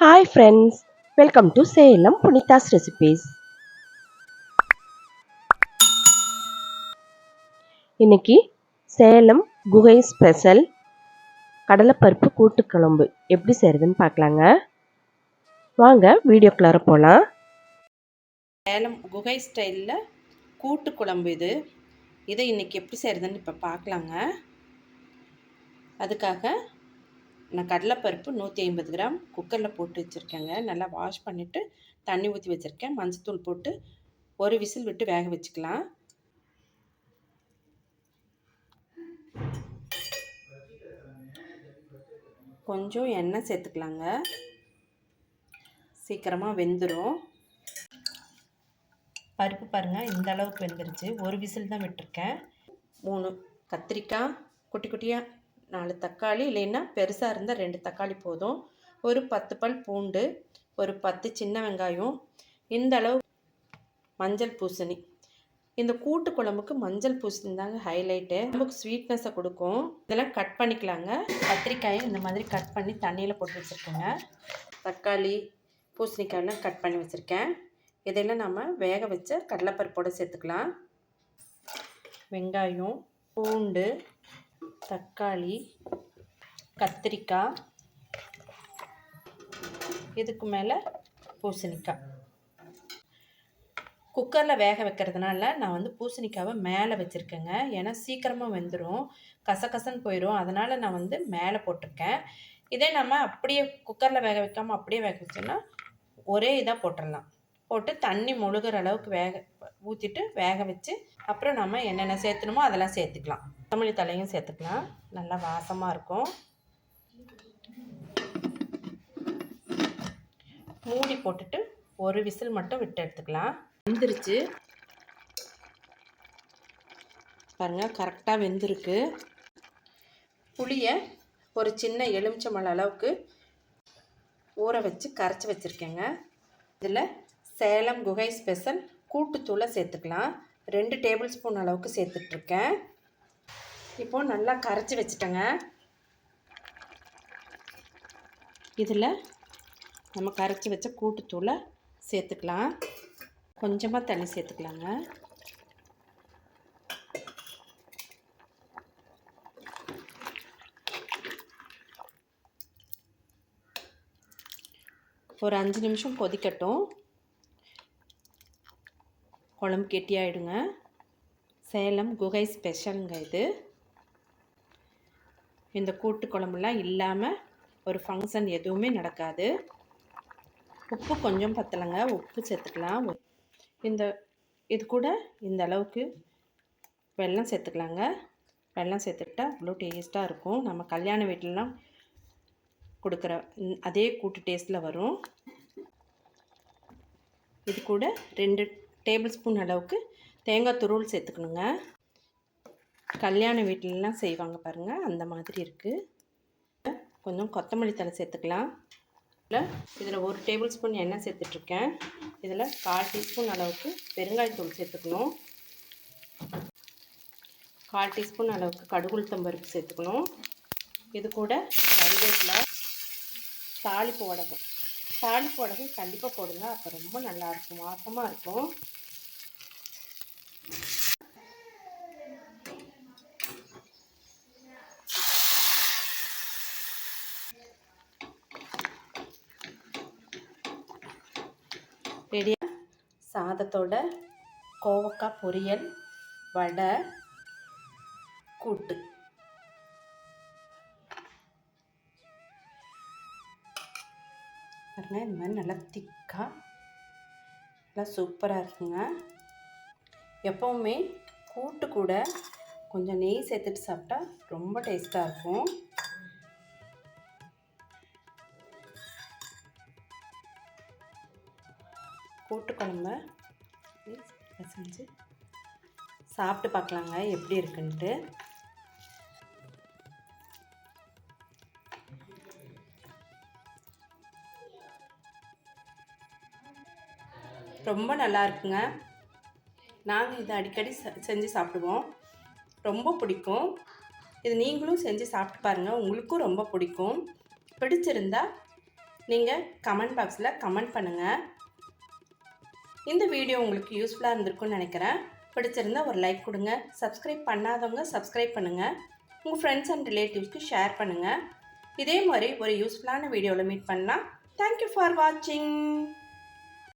Hi friends, welcome to Salem புனிதாஸ் recipes. இன்னைக்கு சேலம் குகை special கடலைப்பருப்பு கூட்டுக்குழம்பு எப்படி செய்கிறதுன்னு பார்க்கலாங்க. வாங்க வீடியோக்குள்ளார போகலாம். சேலம் குகை ஸ்டைலில் கூட்டு குழம்பு இதை இன்றைக்கி எப்படி செய்கிறதுன்னு இப்போ பார்க்கலாங்க. அதுக்காக நான் கடலைப்பருப்பு 150 கிராம் குக்கரில் போட்டு வச்சுருக்கேங்க. நல்லா வாஷ் பண்ணிவிட்டு தண்ணி ஊற்றி வச்சுருக்கேன். மஞ்சத்தூள் போட்டு ஒரு விசில் விட்டு வேக வச்சுக்கலாம். கொஞ்சம் எண்ணெய் சேர்த்துக்கலாங்க, சீக்கிரமாக வெந்துடும். பருப்பு பாருங்கள், இந்த அளவுக்கு வெந்துருச்சு. ஒரு விசில் தான் விட்டுருக்கேன். 3 கத்திரிக்காய் குட்டி குட்டியாக, 4 தக்காளி, இல்லைன்னா பெருசாக இருந்தால் 2 தக்காளி போதும். ஒரு 10 பல் பூண்டு, ஒரு 10 சின்ன வெங்காயம், இந்த அளவு மஞ்சள் பூசணி. இந்த கூட்டு குழம்புக்கு மஞ்சள் பூசணி தாங்க ஹைலைட்டு, நமக்கு ஸ்வீட்னஸை கொடுக்கும். இதெல்லாம் கட் பண்ணிக்கலாங்க. கத்திரிக்காயை இந்த மாதிரி கட் பண்ணி தண்ணியில் போட்டு வச்சுருக்கேங்க. தக்காளி பூசணிக்காயெல்லாம் கட் பண்ணி வச்சுருக்கேன். இதெல்லாம் நம்ம வேக வச்ச கடலைப்பருப்போடு சேர்த்துக்கலாம். வெங்காயம், பூண்டு, தக்காளி, கத்திரிக்காய், இதுக்கு மேலே பூசணிக்காய். குக்கரில் வேக வைக்கிறதுனால நான் பூசணிக்காவை மேலே வச்சுருக்கேங்க. ஏன்னா சீக்கிரமாக வெந்துடும், கசகசன்னு போயிடும். அதனால் நான் மேலே போட்டிருக்கேன். இதே நம்ம அப்படியே குக்கரில் வேக வைக்காமல் அப்படியே வேக வச்சோன்னா ஒரே இதாக போட்டுடலாம். போட்டு தண்ணி முழுகிற அளவுக்கு ஊற்றிட்டு வேக வச்சு அப்புறம் நம்ம என்னென்ன சேர்த்துணுமோ அதெல்லாம் சேர்த்துக்கலாம். கொத்தமல்லி தலையும் சேர்த்துக்கலாம், நல்லா வாசமாக இருக்கும். மூடி போட்டுட்டு ஒரு விசில் மட்டும் விட்டு எடுத்துக்கலாம். வெந்துருச்சு பாருங்கள், கரெக்டாக வெந்திருக்கு. புளியை ஒரு சின்ன எலுமிச்சம்பழ அளவுக்கு ஊற வச்சு கரைச்சி வச்சுருக்கேங்க. இதில் சேலம் குகை ஸ்பெஷல் கூட்டுத்தூளை சேர்த்துக்கலாம். 2 டேபிள் ஸ்பூன் அளவுக்கு சேர்த்துட்ருக்கேன். இப்போது நல்லா கரைச்சி வச்சுட்டேங்க. இதில் நம்ம கரைச்சி வச்ச கூட்டுத்தூளை சேர்த்துக்கலாம். கொஞ்சமாக தண்ணி சேர்த்துக்கலாங்க. ஒரு 5 நிமிஷம் கொதிக்கட்டும். குழம்பு கெட்டியாகிடுங்க. சேலம் குகை ஸ்பெஷலுங்க இது. இந்த கூட்டு குழம்புலாம் இல்லாமல் ஒரு ஃபங்க்ஷன் எதுவுமே நடக்காது. உப்பு கொஞ்சம் பத்தலைங்க, உப்பு சேர்த்துக்கலாம். இது கூட இந்த அளவுக்கு வெல்லம் சேர்த்துக்கலாங்க. வெல்லம் சேர்த்துக்கிட்டா அவ்வளோ டேஸ்ட்டாக இருக்கும். நம்ம கல்யாண வீட்டிலலாம் கொடுக்குற அதே கூட்டு டேஸ்ட்டில் வரும். இது கூட 2 டேபிள் ஸ்பூன் அளவுக்கு தேங்காய் துருவல் சேர்த்துக்கணுங்க. கல்யாண வீட்டிலலாம் செய்வாங்க பாருங்கள், அந்த மாதிரி இருக்குது. கொஞ்சம் கொத்தமல்லி தழை சேர்த்துக்கலாம். இதில் 1 டேபிள் ஸ்பூன் எண்ணெய் சேர்த்துட்ருக்கேன். இதில் 1/4 டீஸ்பூன் அளவுக்கு பெருங்காயத்தூள் சேர்த்துக்கணும். 1/4 டீஸ்பூன் அளவுக்கு கடுகுளுத்தம் பருப்பு சேர்த்துக்கணும். இது கூட கறிவேப்பிலை, தாளிப்பு வடகம் கண்டிப்பாக போடுங்க, அப்போ ரொம்ப நல்லாயிருக்கும், வாசமாக இருக்கும். ரெடியாக சாதத்தோட கோவக்காய் பொரியல், வடை, கூட்டு. பாருங்கள், இந்த மாதிரி நல்லா திக்காக நல்லா சூப்பராக இருக்குங்க. எப்போவுமே கூட்டு கூட கொஞ்சம் நெய் சேர்த்துட்டு சாப்பிட்டா ரொம்ப டேஸ்ட்டாக இருக்கும். கூட்டு குழம்ப செஞ்சு சாப்பிட்டு பார்க்கலாங்க எப்படி இருக்குன்ட்டு. ரொம்ப நல்லா இருக்குங்க. நாங்கள் இதை அடிக்கடி செஞ்சு சாப்பிடுவோம், ரொம்ப பிடிக்கும். இது நீங்களும் செஞ்சு சாப்பிட்டு பாருங்கள், உங்களுக்கும் ரொம்ப பிடிக்கும். பிடிச்சிருந்தா நீங்கள் கமெண்ட் பாக்ஸில் கமெண்ட் பண்ணுங்கள். இந்த வீடியோ உங்களுக்கு யூஸ்ஃபுல்லாக இருந்திருக்குன்னு நினைக்கிறேன். பிடிச்சிருந்தா ஒரு லைக் கொடுங்க. சப்ஸ்கிரைப் பண்ணாதவங்க சப்ஸ்கிரைப் பண்ணுங்கள். உங்கள் ஃப்ரெண்ட்ஸ் அண்ட் ரிலேட்டிவ்ஸ்க்கு ஷேர் பண்ணுங்கள். இதே மாதிரி ஒரு யூஸ்ஃபுல்லான வீடியோவில் மீட் பண்ணலாம். தேங்க்யூ ஃபார் வாட்சிங்.